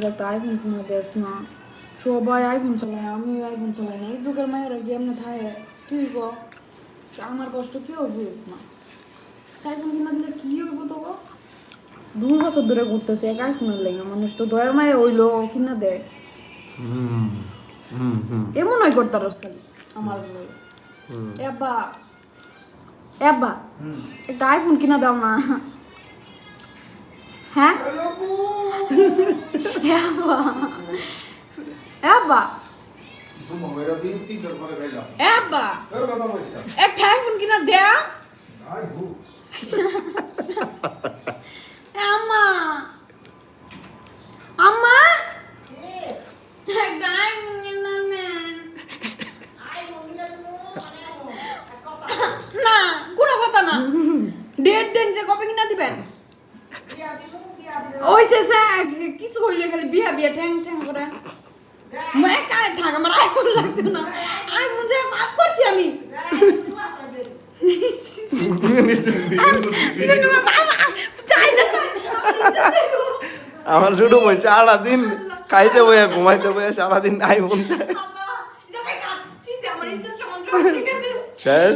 একটা আইফোন কিনে দেখ না, সবাই আইফোন চালায়, আমি আইফোন চালাই না। এই যুগের মায়েরা কেমনে থাকে তুই ক, আমার কষ্ট কেউ বুঝিস না। আইফোন কিনা দিলে কি হইব তো? 2 বছর ধরে ঘুরতেছে এক আইফোনের লাগে, মানুষ তো দয়ার মায়ে হইলো কিনা দেয়। এমন হয় করতে রস খালি আমার এব্বা এব্বা একটা আইফোন কিনা দাও না। হ্যাঁ এব্বা এব্বা এব্বা একটা আইফোন কিনা দেয়া। আম্মা আম্মা একটা আইফোন কিনা দেন না, কোনো কথা না। ডেট দেন যে কবে কিনা দিবেন। ওই সে কিছু কইলে খালি বিয়া বিয়া ঠ্যাং ঠ্যাং করে মই কায় থাক, আমার আইফোন লাগতো না। আইফোন যে পাপ করছি আমি। আমার ছোট বই সারাদিন খাইতে বইয়া ঘুমাইতে বইয়া সারাদিন আইফোন শেষ।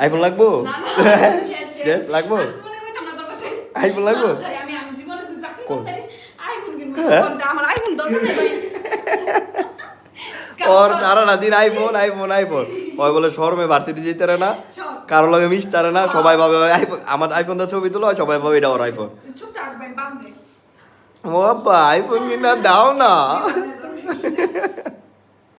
আইফোন লাগবো লাগবো আইফোন লাগবো। ওর সারাদিন আইফোন আইফোন আইফোন। ওই বলে শরমে ভার্সিটি যেতে না, কারো লগে মিশতে না, সবাই ভাবে আইফোন। আমার আইফোন দা ছবি তুলো, সবাই ভাবে এটা ওর আইফোন। ও বাবা আইফোন কিনা দাও না।